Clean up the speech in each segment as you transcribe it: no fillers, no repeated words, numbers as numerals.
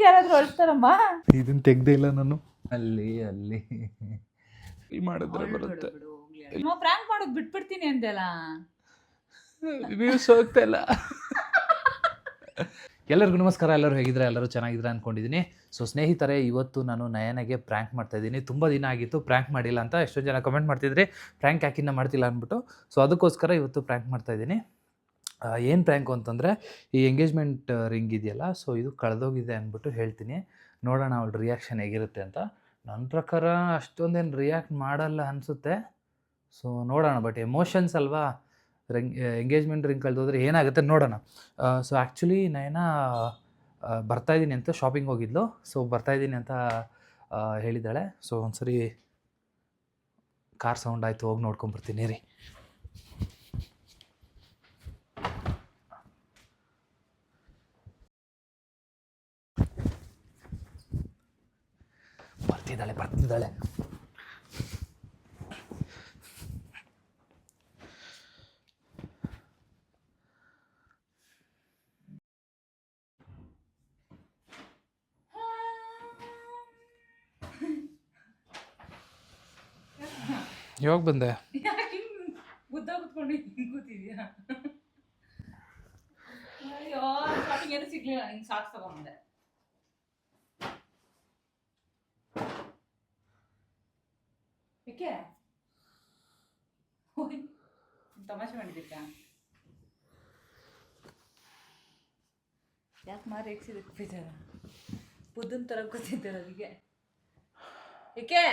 ಯಾರಾದ್ರೂ ಅಳ್ತಾರಮ್ಮ? ಇದನ್ನ ತೆಗ್ದೇ ಇಲ್ಲ ನಾನು. ಅಲ್ಲಿ ಅಲ್ಲಿ ಮಾಡಿದ್ರೆ ಬರುತ್ತೆ. ಪ್ರಾಂಕ್ ಮಾಡೋದು ಬಿಟ್ಬಿಡ್ತೀನಿ ಅಂದೆಲ್ಲ. ವ್ಯೂಸ್ ಹೋಗ್ತಾ ಇಲ್ಲ. ಎಲ್ಲರಿಗೂ ನಮಸ್ಕಾರ. ಎಲ್ಲರೂ ಹೇಗಿದ್ರೆ, ಎಲ್ಲರೂ ಚೆನ್ನಾಗಿದ್ರೆ ಅಂದ್ಕೊಂಡಿದ್ದೀನಿ. ಸೊ ಸ್ನೇಹಿತರೆ, ಇವತ್ತು ನಾನು ನಯನಗೆ ಪ್ರ್ಯಾಂಕ್ ಮಾಡ್ತಾಯಿದ್ದೀನಿ. ತುಂಬ ದಿನ ಆಗಿತ್ತು ಪ್ರ್ಯಾಂಕ್ ಮಾಡಿಲ್ಲ ಅಂತ. ಎಷ್ಟೊಂದು ಜನ ಕಮೆಂಟ್ ಮಾಡ್ತಿದ್ರಿ ಪ್ರ್ಯಾಂಕ್ ಯಾಕಿನ್ನ ಮಾಡ್ತಿಲ್ಲ ಅಂದ್ಬಿಟ್ಟು. ಸೊ ಅದಕ್ಕೋಸ್ಕರ ಇವತ್ತು ಪ್ರ್ಯಾಂಕ್ ಮಾಡ್ತಾಯಿದ್ದೀನಿ. ಏನು ಪ್ರ್ಯಾಂಕು ಅಂತಂದರೆ, ಈ ಎಂಗೇಜ್ಮೆಂಟ್ ರಿಂಗ್ ಇದೆಯಲ್ಲ, ಸೊ ಇದು ಕಳೆದೋಗಿದೆ ಅಂದ್ಬಿಟ್ಟು ಹೇಳ್ತೀನಿ. ನೋಡೋಣ ಅವಳ ರಿಯಾಕ್ಷನ್ ಹೇಗಿರುತ್ತೆ ಅಂತ. ನನ್ನ ಪ್ರಕಾರ ಅಷ್ಟೊಂದೇನು ರಿಯಾಕ್ಟ್ ಮಾಡಲ್ಲ ಅನಿಸುತ್ತೆ. ಸೊ ನೋಡೋಣ. ಬಟ್ ಎಮೋಷನ್ಸ್ ಅಲ್ವಾ, ಎಂಗೇಜ್ಮೆಂಟ್ ರಿಂಗ್ ಕಳೆದೋದ್ರೆ ಏನಾಗುತ್ತೆ ನೋಡೋಣ. ಸೊ ಆ್ಯಕ್ಚುಲಿ ನಯನ ಬರ್ತಾಯಿದ್ದೀನಿ ಅಂತ ಶಾಪಿಂಗ್ ಹೋಗಿದ್ಲು. ಸೊ ಬರ್ತಾಯಿದ್ದೀನಿ ಅಂತ ಹೇಳಿದ್ದಾಳೆ. ಸೊ ಒಂದ್ಸರಿ ಕಾರ್ ಸೌಂಡ್ ಆಯಿತು, ಹೋಗಿ ನೋಡ್ಕೊಂಬರ್ತೀನಿ ರೀ. ಬರ್ತಿದ್ದಾಳೆ. ಯಾವಾಗ ಬಂದೆ? ಬುದ್ಧ ಕುತ್ಕೊಂಡು ಕೂತಿದ್ಯಾ? ಅಯ್ಯೋ, ಶಾಪಿಂಗ್ ಏನು ಸಿಗ್ಲಿಲ್ಲ, ನಿಂಗೆ ಸಾಕ್ಸ್ ತಗೊಂಡೆ. ಏಕೆ ತಮಾಷೆ ಮಾಡಿದ್ದೀರಾ? ಯಾಕೆ ಮಾರಿ ರೇಗ್ಸಿದಕ್ಕೆ ಬೇಜಾರ? ಬುದ್ಧನ ಥರ ಕೂತಿದ್ದಾರೆ ಅದಕ್ಕೆ. ಏಕೆ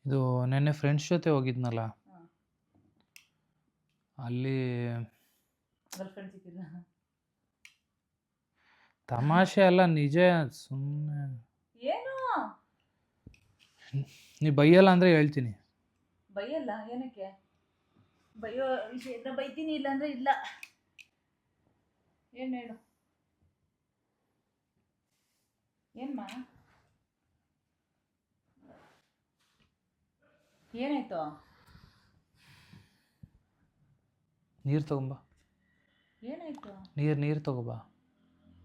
ಇದು ನೆನ್ನೆ ಫ್ರೆಂಡ್ಸ್ ಜೊತೆ ಹೋಗಿದ್ನಲ್ಲ, ಅಲ್ಲಿ ಗರ್ಲ್ಫ್ರೆಂಡ್ ಸಿಕ್ಕಿಲ್ಲ. ತಮಾಷೆ ಅಲ್ಲ, ನಿಜ. ಸುಮ್ಮನೆ ಏನು ನೀ ಬೈಯಲ್ಲ ಅಂದರೆ ಹೇಳ್ತೀನಿ. ಬೈಯಲ್ಲ? ಏನಕ್ಕೆ ಬೈಯೋ ವಿಷಯ ಬೈತೀನಿ, ಇಲ್ಲ ಅಂದರೆ ಇಲ್ಲ. ಏನು ಹೇಳು, ಏನ್ಮಾ ಏನಾಯ್ತು? ನೀರು ತಗೊಂಬ. ಏನಾಯ್ತು? ನೀರು ತಗೋಬಾ.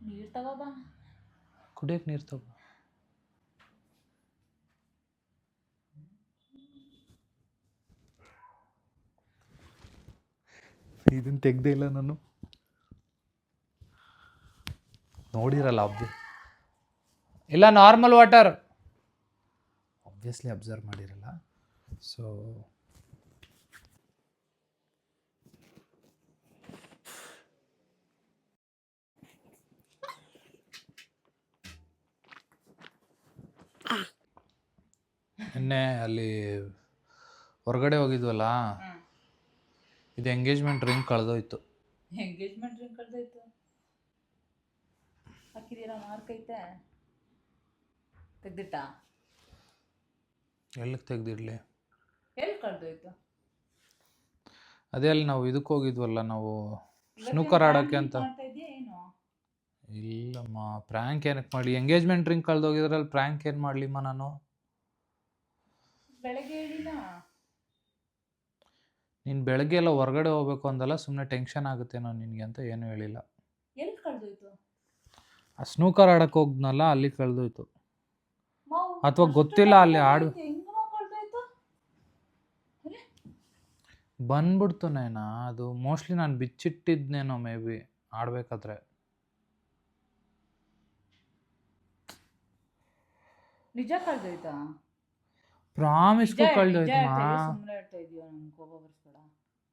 ನೀರು ತಗೋಬಾ. ಕುಡಿಯೋಕೆ ನೀರು ತಗೋ. ಇದನ್ನು ತೆಗ್ದೇ ಇಲ್ಲ ನಾನು. ನೋಡಿರಲ್ಲ ಇಲ್ಲ, ನಾರ್ಮಲ್ ವಾಟರ್ ಆಬ್ವಿಯಸ್ಲಿ ಅಬ್ಸರ್ವ್ ಮಾಡಿರಲ್ಲ. ಸೊ ನಿನ್ನೆ ಅಲ್ಲಿ ಹೊರಗಡೆ ಹೋಗಿದ್ವಲ್ಲ, ಇದು ಎಂಗೇಜ್ಮೆಂಟ್ ರಿಂಗ್ ಕಳೆದೋಯ್ತು. ಎಂಗೇಜ್ಮೆಂಟ್ ರಿಂಗ್ ಕಳೆದೋಯ್ತು? ಹಾಕಿದ್ದೀರಾ? ಮಾರ್ಕ್ ಐತೆ? ತೆಗ್ದಿಟ್ಟ? ಎಲ್ಲಿಗೆ ತೆಗ್ದಿಡ್ಲಿ? ಎಲ್ಲಿ ಕಳೆದೋಯ್ತು? ಅದೇ ಅಲ್ಲಿ ನಾವು ಇದಕ್ಕೆ ಹೋಗಿದ್ವಲ್ಲ, ನಾವು ಸ್ನೂಕರ್ ಆಡೋಕ್ಕೆ ಅಂತ. ಏನು? ಇಲ್ಲಮ್ಮ, ಪ್ರ್ಯಾಂಕ್ ಏನಕ್ಕೆ ಮಾಡಲಿ? ಎಂಗೇಜ್ಮೆಂಟ್ ರಿಂಗ್ ಕಳೆದೋಗಿದ್ರಲ್ಲಿ ಪ್ರ್ಯಾಂಕ್ ಏನು ಮಾಡಲಿಮ್ಮ ನಾನು? ಬೆಳಗ್ಗೆ ಹೇಳಿಲ್ಲ? ನೀನು ಬೆಳಗ್ಗೆ ಎಲ್ಲ ಹೊರಗಡೆ ಹೋಗ್ಬೇಕು ಅಂದಲ್ಲ, ಸುಮ್ಮನೆ ಟೆನ್ಷನ್ ಆಗುತ್ತೇನೋ ನಿನಗೆ ಅಂತ ಏನೂ ಹೇಳಿಲ್ಲ. ಎಲ್ಲಿ ಕಳೆದೋಯ್ತು? ಆ ಸ್ನೂಕರ್ ಆಡಕ್ಕೆ ಹೋಗ್ನಲ್ಲ, ಅಲ್ಲಿ ಕಳೆದೋಯ್ತು. ಅಥವಾ ಗೊತ್ತಿಲ್ಲ, ಅಲ್ಲಿ ಬಂದ್ಬಿಡ್ತು ನೇನಾ. ಅದು ಮೋಸ್ಟ್ಲಿ ನಾನು ಬಿಚ್ಚಿಟ್ಟಿದ್ನೇನೋ, ಮೇ ಬಿ ಆಡ್ಬೇಕಾದ್ರೆ. ನಿಜ ಕಳೆದೋಯ್ತಾ? ಪ್ರಾಮಿಸ್ಗೂ ಕಳೆದೋಯ್ತು. ಸುಮ್ಮನೆ ಹೇಳ್ತಾ ಇದೀಯ, ನಂಗೆ ಕೋಪ ಬರ್ಸ್ಬೇಡ.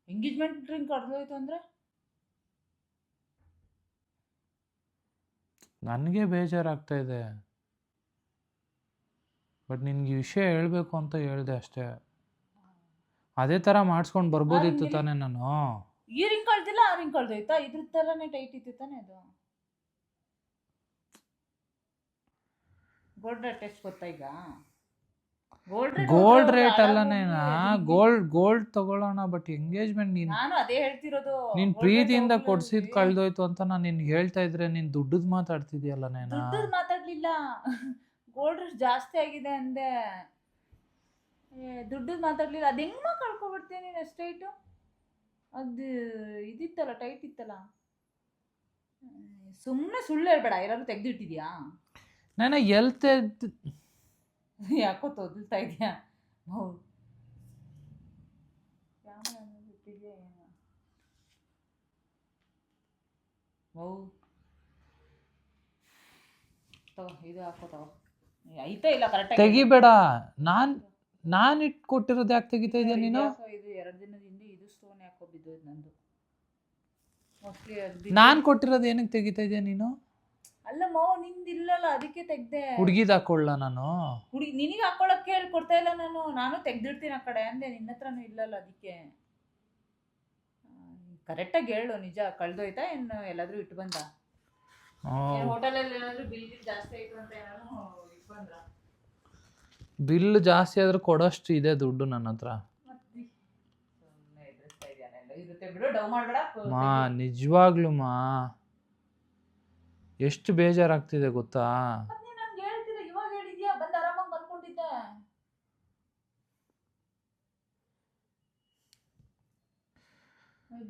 ಎಂಗೇಜ್ಮೆಂಟ್ ರಿಂಗ್ ಕಳೆದೋಯ್ತು ಅಂದ್ರೆ ನನಗೆ ಬೇಜಾರಾಗ್ತಾ ಇದೆ. ಬಟ್ ನಿನ್ಗೆ ಈ ವಿಷಯ ಹೇಳಬೇಕು ಅಂತ ಹೇಳಿದೆ ಅಷ್ಟೇ. ಅದೇ ಥರ ಮಾಡಿಸ್ಕೊಂಡು ಬರ್ಬೋದಿತ್ತು ತಾನೇ ನಾನು. ಈ ರಿಂಗ್ ಕಳ್ದಿಲ್ಲ, ಆ ರಿಂಗ್ ಕಳ್ದೋಯ್ತಾ? ಇದ್ರ ಥರನೇ ಟೈಟ್ ಇತ್ತು ತಾನೇ ಅದು. ಗೋಲ್ಡ್ ರೇಟ್ ಎಷ್ಟು ಗೊತ್ತಾ ಈಗ? ಗೋಲ್ಡ್ ರೇಟ್ ಅಲ್ಲನೇನಾ, ಗೋಲ್ಡ್ ತಗೊಳ್ಳೋಣ. ಬಟ್ ಎಂಗೇಜ್ಮೆಂಟ್ ನಾನು ಅದೇ ಹೇಳ್ತಿರೋದು. ನೀನ್ ಪ್ರೀತಿಯಿಂದ ಕೊಡ್ಸಿದ್ ಕಳ್ದೋಯ್ತು ಅಂತ ನಾನು ನಿನ್ಗೆ ಹೇಳ್ತಾ ಇದ್ರೆ ನೀನ್ ದುಡ್ಡದ್ ಮಾತಾಡ್ತಿದ್ಯಲ್ಲ ನೇನಾ. ದುಡ್ಡದ್ ಮಾತಾಡ್ಲಿಲ್ಲ, ಗೋಲ್ಡ್ ರೇಟ್ ಜಾಸ್ತಿ ಆಗಿದೆ ಅಂದೆ. ದುಡ್ಡು ಮಾತಾಡ್ಲಿಲ್ಲ ಅದು ಹೆಂಗ್ ಕಳ್ಕೊಬಿಡ್ತೀನಿ ನೀನು ಸ್ಟ್ರೈಟು. ಅದು ಇದಿತ್ತಲ್ಲ, ಟೈಟ್ ಇತ್ತಲ್ಲ. ಸುಮ್ಮನೆ ಸುಳ್ಳು ಹೇಳ್ಬೇಡ. ಯಾರು ತೆಗ್ದಿಟ್ಟಿದ್ಯಾ? ನಾನು ಎಲ್ತೆ ಯಾಕೋ ತೊದಲ್ತಾ ಇದೆಯಾ? ಹೌದು, ಬಿಟ್ಟಿದ್ಯಾ ಏನು? ಹೌದು, ತಗೋ ಇದು ಹಾಕೋ, ತಗೋ. ಐತೆ ಇಲ್ಲ ಕರೆಕ್ಟಾಗಿ ತೆಗಿಬೇಡ. ನಾನು ಇಟ್ಟು ಕೊಟ್ಟಿರೋದು ಯಾಕೆ ತೆಗಿತಾ ಇದೆಯಾ ನೀನು? ಇದು 2 ದಿನದ ಹಿಂದೆ ಇದು ಸ್ಟೋನ್ ಯಾಕೋ ಬಿದ್ದೋಯ್ತು ನಂದು. ಮೋಸ್ಟ್ಲಿ ನಾನು ಕೊಟ್ಟಿರೋದು ಏನಕ್ಕೆ ತೆಗಿತಾ ಇದೆಯಾ ನೀನು? ಅಲ್ಲ ಮಾವು, ನಿಂದಿಲ್ಲಲ್ಲ ಅದಕ್ಕೆ ತೆಗ್ದೆ. ಹುಡುಗಿದ ಹಾಕೊಳ್ಳ ನಾನು? ನಿನಗೆ ಹಾಕೊಳಕ್ಕೆ ಹೇಳ್ಕೊಡ್ತಾ ಇಲ್ಲ ನಾನು ತೆಗ್ದಿಡ್ತೀನಿ ಆ ಕಡೆ ಅಂದೆ. ನಿನ್ನ ಹತ್ರನೂ ಇಲ್ಲಲ್ಲ ಅದಕ್ಕೆ. ಕರೆಕ್ಟಾಗಿ ಹೇಳು, ನಿಜ ಕಳ್ದೋಯ್ತಾ ಏನು ಎಲ್ಲಾದ್ರೂ ಇಟ್ಟು ಬಂದ? ಹೋಟೆಲಲ್ಲಿ ಏನಾದ್ರು ಬಿಲ್ ಜಾಸ್ತಿ ಆಯ್ತು ಅಂತ ಏನಾದ್ರು ಇಟ್ಟು ಬಂದ್ರ? ಬಿಲ್ ಜಾಸ್ತಿ ಆದ್ರೆ ಕೊಡೋಷ್ಟು ಇದೆ ದುಡ್ಡು ನನ್ನ ಹತ್ರ. ಮಾ ನಿಜವಾಗ್ಲೂ ಮಾ ಎಷ್ಟು ಬೇಜಾರಾಗ್ತಿದೆ ಗೊತ್ತಾ? ಇವಾಗ ಹೇಳಿದ್ಯಾ, ಬಂದು ಆರಾಮಾಗಿ ಮಲ್ಕೊಂಡಿದ್ದೆ.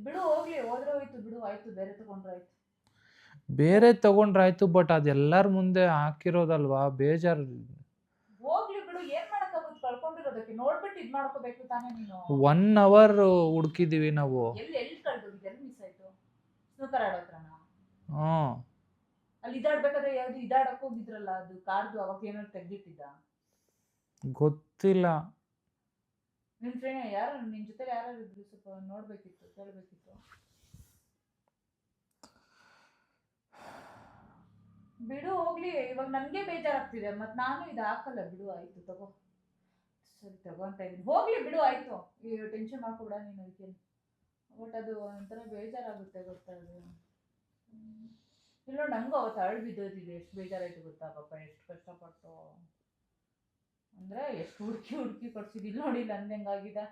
ಬಿಡು ಹೋಗ್ಲಿ, ಹೋದ್ರೆ ಹೋಯ್ತು ಬಿಡು, ಆಯ್ತು ಬೇರೆ ತಗೊಂಡ್ರಾಯ್ತು. ಬೇರೆ ತಗೊಂಡ್ರಾಯ್ತು, ಬಟ್ ಅದೆಲ್ಲರ ಮುಂದೆ ಹಾಕಿರೋದಲ್ವಾ, ಬೇಜಾರು. ಹೋಗ್ಲಿ ಬಿಡು, ಏನ್ ಮಾಡಕ್ಕಾಗುತ್ತೆ? ಕಳ್ಕೊಂಡಿರೋದಕ್ಕೆ ನೋಡ್ಬಿಟ್ಟು ಇದ್ ಮಾಡ್ಕೋಬೇಕು ತಾನೇ ನೀನು. 1 ಅವರ್ ಹುಡುಕಿದೀವಿ ನಾವು. ಎಲ್ಲಿ ಕಳ್ದೋಗಿದೆ? ಎಲ್ಲಿ ಮಿಸ್ ಆಯ್ತು? ಸ್ನೂಕರ್ ಆಡೋತ್ರನ? ಹ್ಮ್, ಅಲ್ಲಿ ಇದಾಡ್ಬೇಕಾದ್ರೆ ಯಾವ್ದು ಇದಾಡಕ್ ಹೋಗಿದ್ರಲ್ಲ, ಅದು ಕಾರ್ದು ಅವಾಗ ಏನಾದ್ರು ತೆಗ್ದಿಟ್ಟಿದ್ದ? ಗೊತ್ತಿಲ್ಲ. ನಿನ್ ಫ್ರೆಂಡ್ ಯಾರು, ನಿನ್ ಜೊತೆ ಯಾರು ಇದ್ರು? ಸ್ವಲ್ಪ ನೋಡ್ಬೇಕಿತ್ತು, ಕೇಳ್ಬೇಕಿತ್ತು. ಬಿಡು ಹೋಗ್ಲಿ, ಇವಾಗ ನನ್ಗೆ ಬೇಜಾರಾಗ್ತಿದೆ. ಮತ್ ನಾನು ಇದು ಹಾಕಲ್ಲ. ಬಿಡು ಆಯ್ತು, ತಗೋ. ಸರಿ ತಗೊಂತ ಇದೀನಿ, ಹೋಗ್ಲಿ ಬಿಡು ಆಯ್ತು. ಈ ಟೆನ್ಷನ್ ಮಾಡ್ಕೊಬೇಡ ನೀನು ಅದಕ್ಕೆ. ಬಟ್ ಅದು ಒಂಥರ ಬೇಜಾರಾಗುತ್ತೆ ಗೊತ್ತಾ ಅದು. ಇಲ್ಲ ನಂಗೂ ಅವತ್ತು ಅಳು ಬಿದ್ದೋದಿದೆ. ಎಷ್ಟು ಬೇಜಾರಾಯ್ತು ಗೊತ್ತಾ ಪಾಪ, ಎಷ್ಟು ಕಷ್ಟಪಟ್ಟು ಅಂದ್ರೆ ಎಷ್ಟು ಹುಡುಕಿ ಕೊಡ್ಸಿದಿಲ್ಲ ನೋಡಿ. ನಂದು ಹೆಂಗಾಗಿದೆ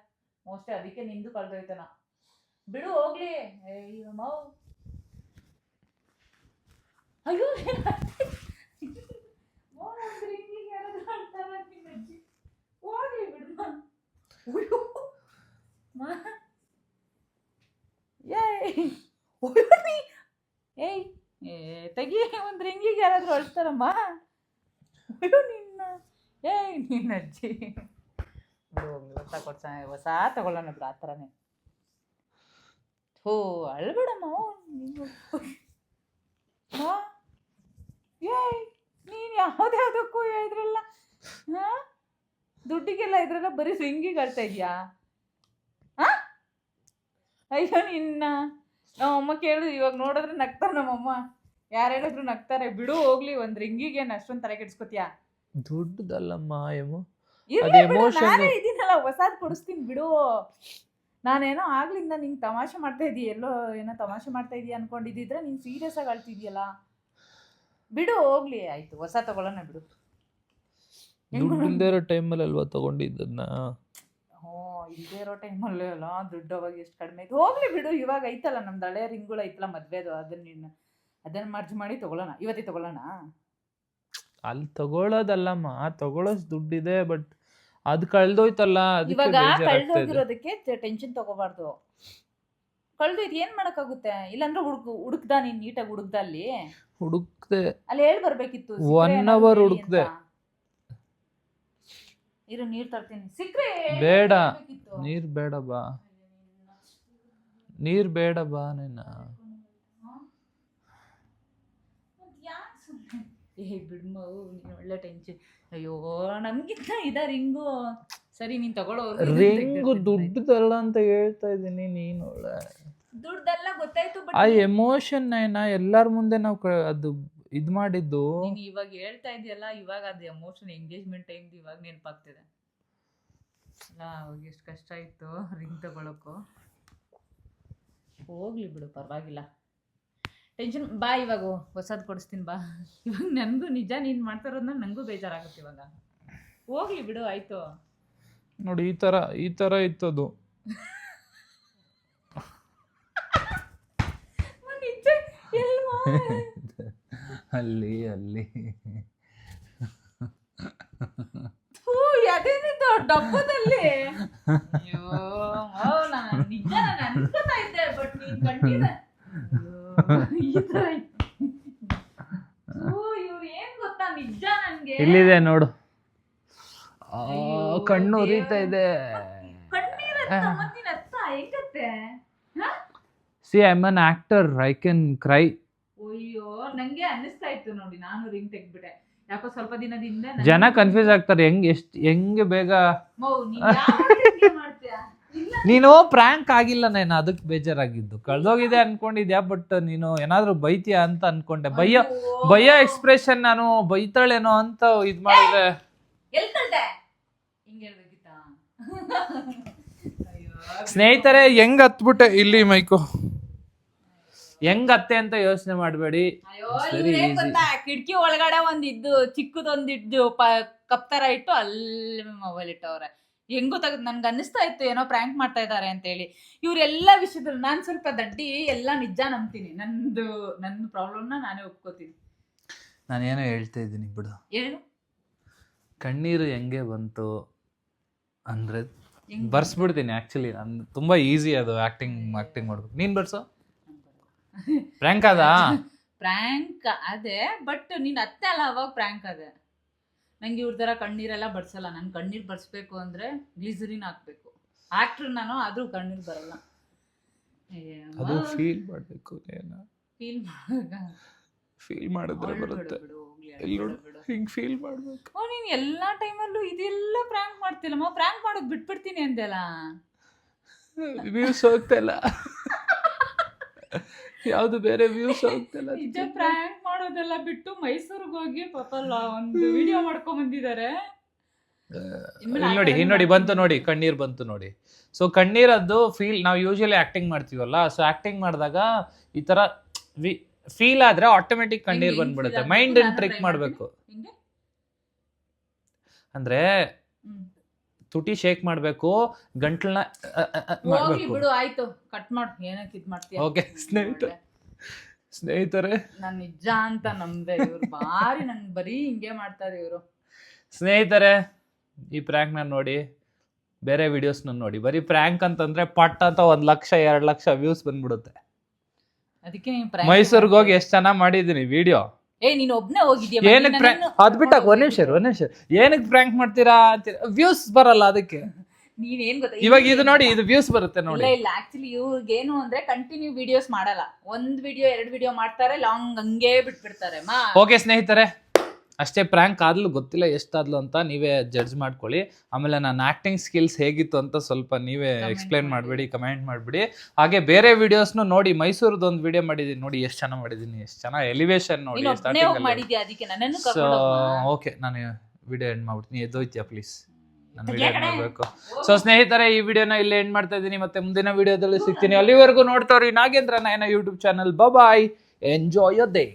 ಮೋಸ್ಟ್ಲಿ ಅದಕ್ಕೆ ನಿಂದು ಕಳ್ದೋಯ್ತನ. ಬಿಡು ಹೋಗ್ಲಿ. ಮಾವು, ಅಯ್ಯೋ ಹೋಗ್ಲಿ ಬಿಡು. ಏಯ್ ತೆಗಿ, ಒಂದು ರಿಂಗಿಗೆ ಯಾರಾದ್ರೂ ಅಳ್ತಾರಮ್ಮ. ನಿನ್ನ ಏಯ್ ನಿನ್ನ ಅಜ್ಜಿ ಹೋಗ್ಲಿ, ಹೊಸ ಕೊಡ್ಸ, ಹೊಸ ತಗೊಳ್ಳೋಣ ಬಿಡು. ಆ ಥರನೇ ಹೋ, ಅಳ್ಬೇಡಮ್ಮ ನೀನು. ಏಯ್ ನೀನು ಯಾವುದ್ಯಾವುದಕ್ಕೂ ಇದ್ರಲ್ಲ ದುಡ್ಡಿಗೆಲ್ಲ ಇದ್ರಲ್ಲ ಬರೀ ರಿಂಗಿಗೆ ಅಳ್ತಾ ಇದೆಯಾ? ಅಯ್ಯೋ ನಿನ್ನ. ನಮ್ಮಮ್ಮ ಕೇಳಿದ್ರು, ಇವಾಗ ನೋಡಿದ್ರೆ ನಗ್ತಾರೆ ನಮ್ಮಮ್ಮ. ಯಾರು ಹೇಳಿದ್ರು ನಗ್ತಾರೆ. ಬಿಡು ಹೋಗ್ಲಿ, ಒಂದು ರಿಂಗಿಗೆ ಅಷ್ಟೊಂದು ತಲೆ ಕೆಡಿಸ್ಕೊತೀಯಾ? ದುಡ್ಡದಲ್ಲಮ್ಮ ನಾನೇ ಇದೀನಲ್ಲ, ಹೊಸಾದ್ ಕೊಡಿಸ್ತೀನಿ ಬಿಡು. ನಾನೇನೋ ಆಗ್ಲಿಂದ ನಿಂಗೆ ತಮಾಷೆ ಮಾಡ್ತಾ ಇದೀಯ, ಎಲ್ಲೋ ಏನೋ ತಮಾಷೆ ಮಾಡ್ತಾ ಇದೀಯ ಅನ್ಕೊಂಡಿದ್ದಿದ್ರೆ ನೀನು ಸೀರಿಯಸ್ ಆಗಿ ಅಳ್ತಿದ್ಯಲ್ಲ. ಬಿಡು ಹೋಗ್ಲಿ, ಆಯ್ತು ಹೊಸ ತಗೊಳ್ಳೋಣ ಬಿಡು. ದುಡ್ಡು ಇಲ್ದೇ ಇರೋ ಟೈಮಲ್ಲಿ ಅಲ್ವಾ ತಗೊಂಡಿದ್ದನ್ನ? ಇಲ್ಲದೇ ಇರೋ ಟೈಮಲ್ಲೇ ಅಲ್ಲ ದುಡ್ಡು. ಅವಾಗ ಎಷ್ಟು ಕಡಿಮೆ ಆಯ್ತು. ಹೋಗ್ಲಿ ಬಿಡು, ಇವಾಗ ಐತಲ್ಲ ನಮ್ದು ಹಳೆ ರಿಂಗ್ಗಳು ಐತಲ್ಲ ಮದ್ವೆದು, ಅದನ್ನ ಮರ್ಜ್ ಮಾಡಿ ತಗೊಳ್ಳೋಣ. ಇವತ್ತೇ ತಗೊಳ್ಳೋಣ. ಅಲ್ಲಿ ತಗೊಳ್ಳೋದಲ್ಲಮ್ಮ, ತಗೊಳ್ಳೋಷ್ಟು ದುಡ್ಡಿದೆ, ಬಟ್ ಅದು ಕಳ್ದೋಯ್ತಲ್ಲ. ಇವಾಗ ಕಳ್ದೋಗಿರೋದಕ್ಕೆ ಟೆನ್ಷನ್ ತಗೋಬಾರ್ದು. ಕಳ್ದೋಯ್ತು ಏನ್ ಮಾಡಕ್ಕಾಗುತ್ತೆ? ಇಲ್ಲಾಂದ್ರೆ ಹುಡುಕ್ದ ನೀನ್ ನೀಟಾಗಿ ಹುಡುಕ್ದ? ಅಲ್ಲಿ ಹುಡುಕ್ದೆ, ಅಲ್ಲಿ ಹೇಳಿ ಬರ್ಬೇಕಿತ್ತು. 1 ಅವರ್ ಹುಡುಕ್ದೆ. ಇರು ನೀರ್ ತರ್ತೀನಿ. ಸಿಕ್ರೆ ಬೇಡ, ನೀರ್ ಬೇಡ ಬಾ, ನೀರ್ ಬೇಡ ಬಾ. ನೀನ ಬಿಡ್ಮವು, ನೀನು ಒಳ್ಳೆ ಟೆನ್ಷನ್. ಅಯ್ಯೋ ನಮ್ಗಿಂತ ರಿಂಗು. ಸರಿ ನೀನ್ ತಗೊಳ್ಳೋ. ರಿಂಗು ದುಡ್ಡದಲ್ಲ ಅಂತ ಹೇಳ್ತಾ ಇದ್ದೀನಿ. ನೀನು ಒಳ್ಳೆ ದುಡ್ಡಲ್ಲ ಗೊತ್ತಾಯ್ತು, ಬಟ್ ಆ ಎಮೋಷನ್ ಎಲ್ಲಾರ ಮುಂದೆ ನಾವು ಅದು ಇದ್ ಮಾಡಿದ್ದು. ನೀನು ಇವಾಗ ಹೇಳ್ತಾ ಇದೆಯಲ್ಲ, ಇವಾಗ ಅದು ಎಮೋಷನ್ ಎಂಗೇಜ್ಮೆಂಟ್ ಟೈಮ್ದು ಇವಾಗ ನೆನಪಾಗ್ತಿದೆ. ಅವಾಗ ಎಷ್ಟು ಕಷ್ಟ ಇತ್ತು ರಿಂಗ್ ತಗೊಳಕ್ಕೂ. ಹೋಗ್ಲಿ ಬಿಡು, ಪರವಾಗಿಲ್ಲ. ಟೆನ್ಷನ್ ಬಾ, ಇವಾಗ ಹೊಸದು ಕೊಡಿಸ್ತೀನಿ ಬಾ. ಇವಾಗ ನನಗೂ ನಿಜ ನೀನು ಮಾಡ್ತಾ ಇರೋದನ್ನ ನನಗೂ ಬೇಜಾರಾಗುತ್ತೆ ಇವಾಗ. ಹೋಗ್ಲಿ ಬಿಡು ಆಯ್ತು. ನೋಡಿ ಈ ಥರ ಇತ್ತದು. ಅಲ್ಲಿ ಅದೇನಿದ್ದು ಡಬ್ಬದಲ್ಲಿ ಅಯ್ಯೋ ನಾನು ನಿಜ ನಾನು ಅನ್ಕೋತಾ ಇದ್ದೆ ಬಟ್ ನೀನ್ ಕಂಡಿದ್ದೆ ಇವ್ರು ಏನ್ ಗೊತ್ತಾ ನಿಜ ನನ್ಗೆ ಇಲ್ಲಿದೆ ನೋಡು ಅಯ್ಯೋ, ಕಣ್ಣು ಉರಿತಾ ಇದೆ ಕಣ್ಣೀರತ್ತ ಮತ್ತಿನ ಅತ್ತ ಹೆಂಗತ್ತೆ see I am an actor I can cry ಅಯ್ಯೋ ನಂಗೆ ಅನ್ನಿಸ್ತಾ ಇತ್ತು ನೋಡಿ ನಾನು ರಿಂಗ್ ತೆಗ್ಬಿಟ್ಟೆ ಯಾಕೋ ಸ್ವಲ್ಪ ದಿನದಿಂದ ಜನ ಕನ್ಫ್ಯೂಸ್ ಆಗ್ತಾರೆ ಹೆಂಗೆ ಬೇಗ ಮಾಡ್ತೀಯಾ ನೀನು ಪ್ರ್ಯಾಂಕ್ ಆಗಿಲ್ಲ ನಾನು ಅದಕ್ಕೆ ಬೇಜಾರಾಗಿದ್ದು ಕಳ್ದೋಗಿದೆ ಅನ್ಕೊಂಡಿದ್ಯಾ ಬಟ್ ನೀನು ಏನಾದ್ರು ಬೈತೀಯಾ ಅಂತ ಅನ್ಕೊಂಡೆ ಬಯ್ಯ ಎಕ್ಸ್ಪ್ರೆಷನ್ ನಾನು ಬೈತಾಳೇನೋ ಅಂತ ಇದ್ ಮಾಡಿದ್ರೆ ಎಲ್ತಲ್ದೆ ಹಿಂಗೆ ಹೇಳ್ಬೇಕಿತ್ತಾ ಸ್ನೇಹಿತರೆ ಹೆಂಗ್ ಹತ್ಬಿಟ್ಟೆ ಇಲ್ಲಿ ಮೈಕು ಹೆಂಗ್ ಹತ್ತೆ ಅಂತ ಯೋಚನೆ ಮಾಡಬೇಡಿ. ಗೊತ್ತಾ ಕಿಟಕಿ ಒಳಗಡೆ ಒಂದಿದ್ದು ಚಿಕ್ಕದೊಂದಿದ್ದು ಕಪ್ ತರ ಇಟ್ಟು ಅಲ್ಲಿ ಮೊಬೈಲ್ ಇಟ್ಟವ್ರೆ. ಹೆಂಗೋ ತೆಗೆದು ನನ್ಗೆ ಅನ್ನಿಸ್ತಾ ಇತ್ತು ಏನೋ ಪ್ರ್ಯಾಂಕ್ ಮಾಡ್ತಾ ಇದ್ದಾರೆ ಅಂತ ಹೇಳಿ. ಇವರೆಲ್ಲ ವಿಷಯದಲ್ಲಿ ನಾನು ಸ್ವಲ್ಪ ದಡ್ಡಿ ಎಲ್ಲ ನಿಜ ನಂಬ್ತೀನಿ. ನನ್ನ ಪ್ರಾಬ್ಲಮ್ನ ನಾನೇ ಒಪ್ಕೋತೀನಿ. ನಾನೇನೋ ಹೇಳ್ತಾ ಇದ್ದೀನಿ ಬಿಡು. ಹೇಳು. ಕಣ್ಣೀರು ಹೆಂಗೆ ಬಂತು ಅಂದ್ರೆ ಬರ್ಸ್ಬಿಡ್ತೀನಿ. ಆಕ್ಚುಲಿ ನಾನು ತುಂಬಾ ಈಸಿ ಅದು ಆಕ್ಟಿಂಗ್ ಮಾಡ್ಬೇಕು. ನೀನ್ ಬರ್ಸೋ ಪ್ರ್ಯಾಂಕ್ ಅದ ಪ್ರ್ಯಾಂಕ್ ಅದೇ ಬಟ್ ನೀನ್ ಅತ್ತೆ ಅಲ್ಲ ಅವಾಗ ಪ್ರ್ಯಾಂಕ್ ಅದೇ. ನಂಗೆ ಇವ್ರ ತರ ಕಣ್ಣೀರೆಲ್ಲ ಬರ್ಸಲ್ಲ. ನನ್ ಕಣ್ಣೀರ್ ಬರ್ಸ್ಬೇಕು ಅಂದ್ರೆ ಗ್ಲಿಸರಿನ್ ಹಾಕ್ಬೇಕು. ಆಕ್ಟ್ರ್ ನಾನು ಆದ್ರೂ ಕಣ್ಣೀರ್ ಬರಲ್ಲ. ಅದು ಫೀಲ್ ಮಾಡ್ಬೇಕು. ಫೀಲ್ ಮಾಡಿದ್ರೆ ಬರುತ್ತೆ. ಹಿಂಗ್ ಫೀಲ್ ಮಾಡ್ಬೇಕು. ನೀನ್ ಎಲ್ಲಾ ಟೈಮಲ್ಲೂ ಇದೆಲ್ಲ ಪ್ರ್ಯಾಂಕ್ ಮಾಡ್ತಿಲ್ಲಮ್ಮ. ಪ್ರ್ಯಾಂಕ್ ಮಾಡೋದ್ ಬಿಟ್ಬಿಡ್ತೀನಿ ಅಂದೆಲ್ಲ. ವ್ಯೂಸ್ ಹೋಗ್ತಿಲ್ಲ. ಯಾವ್ದು ಬೇರೆ ವ್ಯೂಸ್ ಹೋಗ್ತಿಲ್ಲ. ನಿಜ ಪ್ರ್ಯಾಂಕ್ ಮಾಡೋದೆಲ್ಲ ಬಿಟ್ಟು ಮೈಸೂರಿಗೆ ಹೋಗಿ ಪಾಪಲ್ಲ ಒಂದು ವಿಡಿಯೋ ಮಾಡ್ಕೊಂಡ್ ಬಂದಿದ್ದಾರೆ. ನೋಡಿ ಬಂತು ನೋಡಿ, ಕಣ್ಣೀರ್ ಬಂತು ನೋಡಿ. ಸೊ ಕಣ್ಣೀರದ್ದು ಫೀಲ್ ನಾವು ಯೂಶಲಿ ಆಕ್ಟಿಂಗ್ ಮಾಡ್ತೀವಲ್ಲ. ಸೊ ಆಕ್ಟಿಂಗ್ ಮಾಡಿದಾಗ ಈ ತರ ಫೀಲ್ ಆದ್ರೆ ಆಟೋಮೆಟಿಕ್ ಕಣ್ಣೀರ್ ಬಂದ್ಬಿಡುತ್ತೆ. ಮೈಂಡ್ ಟ್ರಿಕ್ ಮಾಡ್ಬೇಕು. ಅಂದ್ರೆ ತುಟಿ ಶೇಕ್ ಮಾಡ್ಬೇಕು, ಗಂಟ್ಲನ್ನ ಬಿಡು. ಆಯ್ತು, ಕಟ್ ಮಾಡು. ಏನಕ್ಕೆ ಇದ್ ಮಾಡ್ತೀಯ? ಓಕೆ ಸ್ನೇಹಿತರೆ, ನಾನ್ ನಿಜ ಅಂತ ನಂಬೆ. ಇವ್ರು ಬಾರಿ ನನ್ ಬರೀ ಹಿಂಗೆ ಮಾಡ್ತಾರೆ ಇವರು. ಸ್ನೇಹಿತರೆ, ಈ ಪ್ರ್ಯಾಂಕ್ ನ ನೋಡಿ, ಬೇರೆ ವಿಡಿಯೋಸ್ ನೋಡಿ. ಬರೀ ಪ್ರ್ಯಾಂಕ್ ಅಂತಂದ್ರೆ ಪಟ್ ಅಂತ 1 ಲಕ್ಷ 2 ಲಕ್ಷ ವ್ಯೂಸ್ ಬಂದ್ಬಿಡುತ್ತೆ. ಅದಕ್ಕೆ ಮೈಸೂರ್ಗೆ ಹೋಗಿ ಎಷ್ಟು ಚೆನ್ನಾಗಿ ಮಾಡಿದೀನಿ ವಿಡಿಯೋ. ನೀನ್ ಒಬ್ನೇ ಹೋಗಿದ್ಯಾ? ಏನಕ್ಕೆ ಪ್ರ್ಯಾಂಕ್ ಅದ್ ಬಿಟ್ಟಾಕ ಒಂದ್ ನಿಮಿಷ ಏನಕ್ಕೆ ಪ್ರ್ಯಾಂಕ್ ಮಾಡ್ತೀರಾ ಅಂತೀರ. ವ್ಯೂಸ್ ಬರಲ್ಲ ಅದಕ್ಕೆ. ನೀವೇನ್ ಗೊತ್ತಾ, ಇವಾಗ ಇದು ನೋಡಿ, ಇದು ವ್ಯೂಸ್ ಬರುತ್ತೆ ನೋಡಿ. ಇಲ್ಲ ಆಕ್ಚುಲಿ ಇವ್ರಿಗೇನು ಅಂದ್ರೆ ಕಂಟಿನ್ಯೂ ವಿಡಿಯೋಸ್ ಮಾಡಲ್ಲ. 1 ವಿಡಿಯೋ 2 ವಿಡಿಯೋ ಮಾಡ್ತಾರೆ, ಲಾಂಗ್ ಹಂಗೆ ಬಿಟ್ಬಿಡ್ತಾರೆ. ಓಕೆ ಸ್ನೇಹಿತರೆ, ಅಷ್ಟೇ. ಪ್ರ್ಯಾಂಕ್ ಆದ್ಲು ಗೊತ್ತಿಲ್ಲ ಎಷ್ಟಾದ್ಲು ಅಂತ ನೀವೇ ಜಡ್ಜ್ ಮಾಡ್ಕೊಳ್ಳಿ. ಆಮೇಲೆ ನನ್ನ ಆಕ್ಟಿಂಗ್ ಸ್ಕಿಲ್ಸ್ ಹೇಗಿತ್ತು ಅಂತ ಸ್ವಲ್ಪ ನೀವೇ ಎಕ್ಸ್ಪ್ಲೈನ್ ಮಾಡಬೇಡಿ, ಕಮೆಂಟ್ ಮಾಡಬೇಡಿ. ಹಾಗೆ ಬೇರೆ ವಿಡಿಯೋಸ್ನು ನೋಡಿ. ಮೈಸೂರದ್ದು ಒಂದು ವಿಡಿಯೋ ಮಾಡಿದ್ದೀನಿ ನೋಡಿ, ಎಷ್ಟು ಚೆನ್ನಾಗಿ ಮಾಡಿದ್ದೀನಿ, ಎಷ್ಟು ಚೆನ್ನಾಗಿ ಎಲಿವೇಶನ್ ನೋಡಿ. ಸೊ ಓಕೆ, ನಾನು ವಿಡಿಯೋ ಎಂಡ್ ಮಾಡ್ಬಿಡ್ತೀನಿ. ಎದ್ದೋಯ್ತೀಯಾ ಪ್ಲೀಸ್? ನಾನು ವಿಡಿಯೋ ಎಂಡ್ ಮಾಡಬೇಕು. ಸೊ ಸ್ನೇಹಿತರೆ, ಈ ವಿಡಿಯೋನ ಇಲ್ಲಿ ಎಂಡ್ ಮಾಡ್ತಾ ಇದ್ದೀನಿ. ಮತ್ತೆ ಮುಂದಿನ ವಿಡಿಯೋದಲ್ಲಿ ಸಿಗ್ತೀನಿ. ಅಲ್ಲಿವರೆಗೂ ನೋಡ್ತಾವ್ರಿ Nagendra Nayana YouTube channel. Bye, enjoy your day.